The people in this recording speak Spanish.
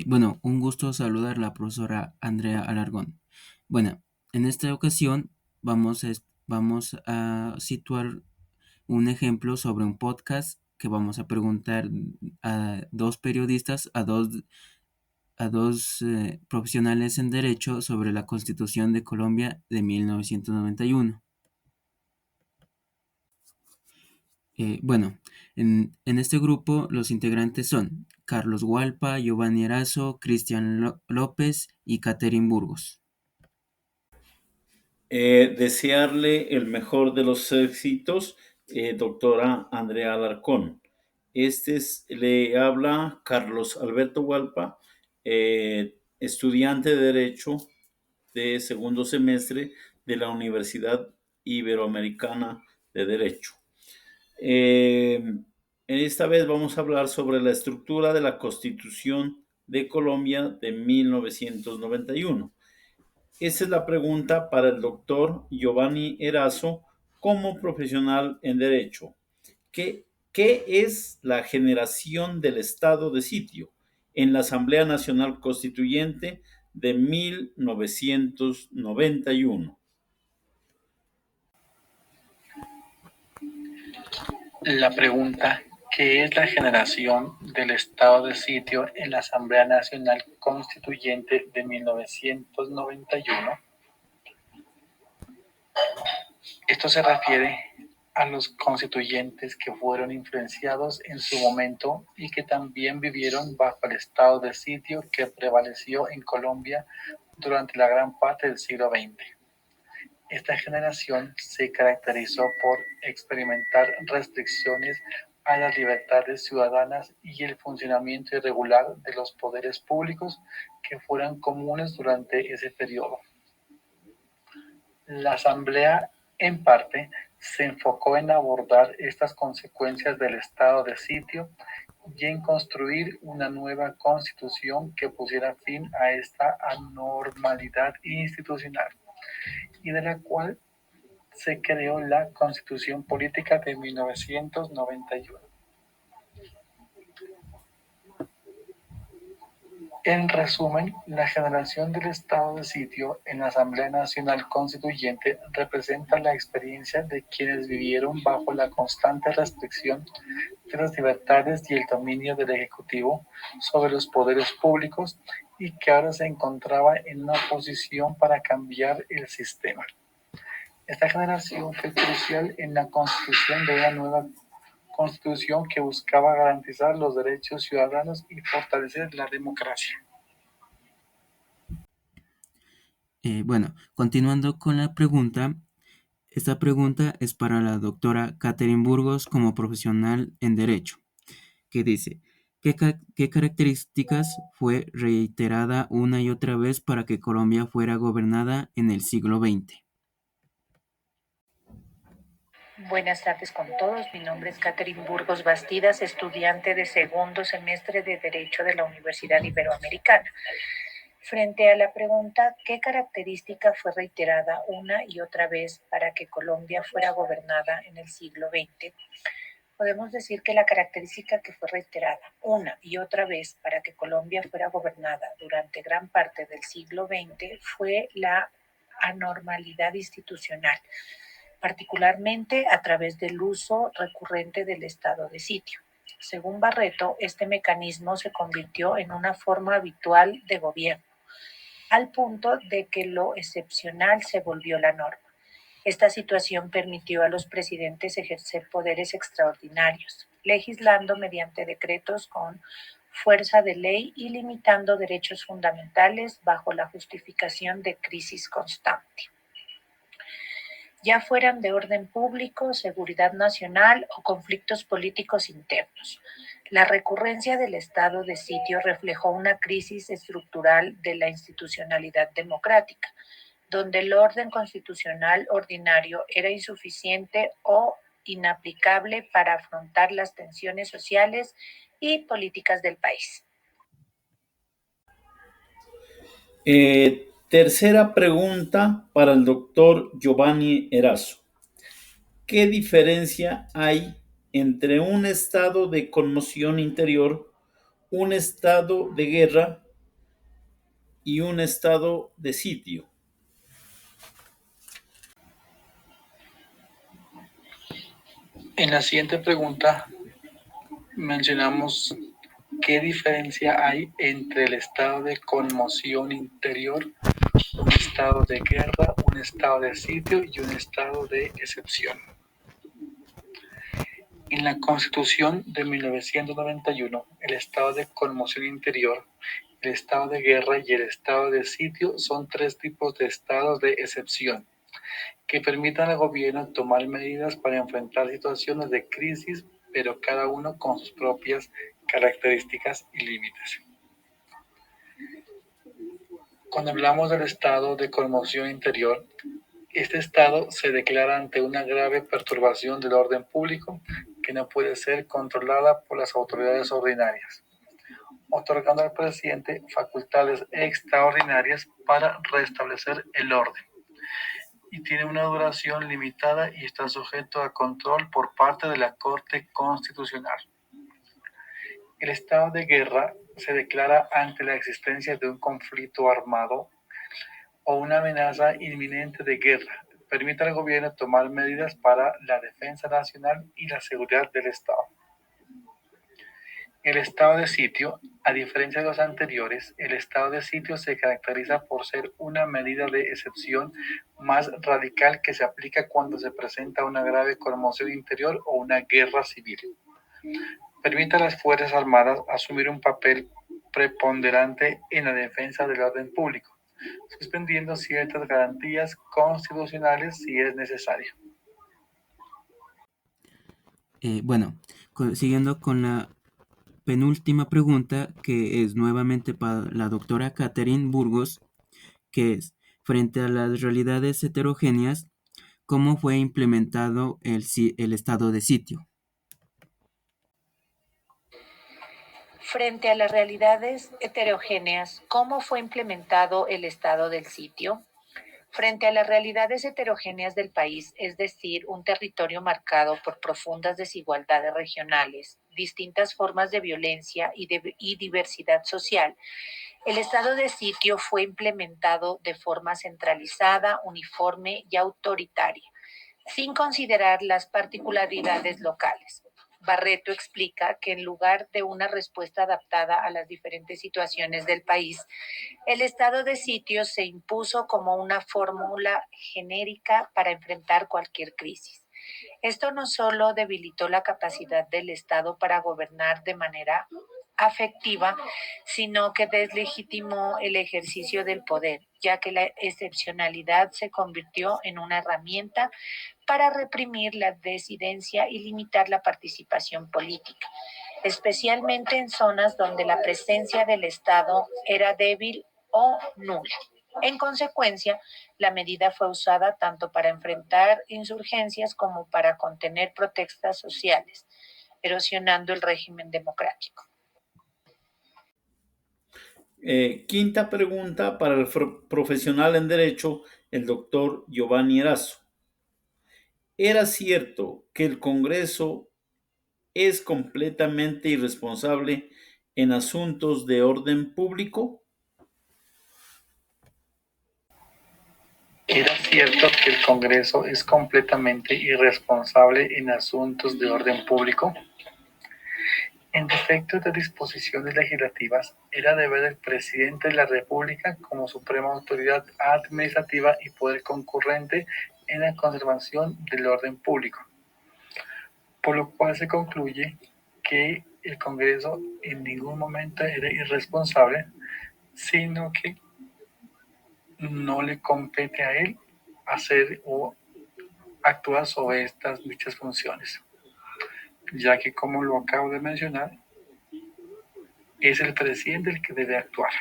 Bueno, un gusto saludar a la profesora Andrea Alargón. Bueno, en esta ocasión vamos a situar un ejemplo sobre un podcast que vamos a preguntar a dos periodistas, a dos profesionales en derecho sobre la Constitución de Colombia de 1991. Bueno, en este grupo los integrantes son Carlos Hualpa, Giovanni Erazo, Cristian López y Catherine Burgos. Desearle el mejor de los éxitos, doctora Andrea Alarcón. Le habla Carlos Alberto Hualpa, estudiante de Derecho de segundo semestre de la Universidad Iberoamericana de Derecho. Esta vez vamos a hablar sobre la estructura de la Constitución de Colombia de 1991. Esa es la pregunta para el doctor Giovanni Erazo como profesional en Derecho. ¿Qué es la generación del estado de sitio en la Asamblea Nacional Constituyente de 1991? La pregunta, ¿qué es la generación del estado de sitio en la Asamblea Nacional Constituyente de 1991? Esto se refiere a los constituyentes que fueron influenciados en su momento y que también vivieron bajo el estado de sitio que prevaleció en Colombia durante la gran parte del siglo XX. Esta generación se caracterizó por experimentar restricciones a las libertades ciudadanas y el funcionamiento irregular de los poderes públicos que fueran comunes durante ese periodo. La Asamblea, en parte, se enfocó en abordar estas consecuencias del estado de sitio y en construir una nueva constitución que pusiera fin a esta anormalidad institucional y de la cual se creó la Constitución Política de 1991. En resumen, la generación del estado de sitio en la Asamblea Nacional Constituyente representa la experiencia de quienes vivieron bajo la constante restricción de las libertades y el dominio del Ejecutivo sobre los poderes públicos y que ahora se encontraba en una posición para cambiar el sistema. Esta generación fue crucial en la constitución de una nueva constitución que buscaba garantizar los derechos ciudadanos y fortalecer la democracia. Bueno, continuando con la pregunta, esta pregunta es para la doctora Catherine Burgos como profesional en Derecho, que dice, ¿qué características fue reiterada una y otra vez para que Colombia fuera gobernada en el siglo XX? Buenas tardes con todos. Mi nombre es Catherine Burgos Bastidas, estudiante de segundo semestre de Derecho de la Universidad Iberoamericana. Frente a la pregunta, ¿qué característica fue reiterada una y otra vez para que Colombia fuera gobernada en el siglo XX? Podemos decir que la característica que fue reiterada una y otra vez para que Colombia fuera gobernada durante gran parte del siglo XX fue la anormalidad institucional, particularmente a través del uso recurrente del estado de sitio. Según Barreto, este mecanismo se convirtió en una forma habitual de gobierno, al punto de que lo excepcional se volvió la norma. Esta situación permitió a los presidentes ejercer poderes extraordinarios, legislando mediante decretos con fuerza de ley y limitando derechos fundamentales bajo la justificación de crisis constante, ya fueran de orden público, seguridad nacional o conflictos políticos internos. La recurrencia del estado de sitio reflejó una crisis estructural de la institucionalidad democrática, donde el orden constitucional ordinario era insuficiente o inaplicable para afrontar las tensiones sociales y políticas del país. Tercera pregunta para el doctor Giovanni Erazo. ¿Qué diferencia hay entre un estado de conmoción interior, un estado de guerra y un estado de sitio. En la siguiente pregunta mencionamos qué diferencia hay entre el estado de conmoción interior, un estado de guerra, un estado de sitio y un estado de excepción. En la Constitución de 1991, el estado de conmoción interior, el estado de guerra y el estado de sitio son tres tipos de estados de excepción que permitan al gobierno tomar medidas para enfrentar situaciones de crisis, pero cada uno con sus propias características y límites. Cuando hablamos del estado de conmoción interior, este estado se declara ante una grave perturbación del orden público que no puede ser controlada por las autoridades ordinarias, otorgando al presidente facultades extraordinarias para restablecer el orden. Y tiene una duración limitada y está sujeto a control por parte de la Corte Constitucional. El estado de guerra se declara ante la existencia de un conflicto armado o una amenaza inminente de guerra. Permite al gobierno tomar medidas para la defensa nacional y la seguridad del Estado. El estado de sitio, a diferencia de los anteriores, el estado de sitio se caracteriza por ser una medida de excepción más radical que se aplica cuando se presenta una grave conmoción interior o una guerra civil. Permite a las Fuerzas Armadas asumir un papel preponderante en la defensa del orden público, suspendiendo ciertas garantías constitucionales si es necesario. Bueno, siguiendo con la penúltima pregunta, que es nuevamente para la doctora Catherine Burgos, que es, frente a las realidades heterogéneas, ¿cómo fue implementado el estado de sitio? Frente a las realidades heterogéneas, ¿cómo fue implementado el estado del sitio? Frente a las realidades heterogéneas del país, es decir, un territorio marcado por profundas desigualdades regionales, distintas formas de violencia y diversidad social, el estado de sitio fue implementado de forma centralizada, uniforme y autoritaria, sin considerar las particularidades locales. Barreto explica que en lugar de una respuesta adaptada a las diferentes situaciones del país, el estado de sitio se impuso como una fórmula genérica para enfrentar cualquier crisis. Esto no solo debilitó la capacidad del Estado para gobernar de manera afectiva, sino que deslegitimó el ejercicio del poder, ya que la excepcionalidad se convirtió en una herramienta para reprimir la disidencia y limitar la participación política, especialmente en zonas donde la presencia del Estado era débil o nula. En consecuencia, la medida fue usada tanto para enfrentar insurgencias como para contener protestas sociales, erosionando el régimen democrático. Quinta pregunta para el profesional en Derecho, el doctor Giovanni Erazo. ¿Era cierto que el Congreso es completamente irresponsable en asuntos de orden público? ¿Era cierto que el Congreso es completamente irresponsable en asuntos de orden público? En defecto de disposiciones legislativas, era deber del presidente de la República como suprema autoridad administrativa y poder concurrente en la conservación del orden público, por lo cual se concluye que el Congreso en ningún momento era irresponsable, sino que no le compete a él hacer o actuar sobre dichas funciones, ya que, como lo acabo de mencionar, es el presidente el que debe actuar.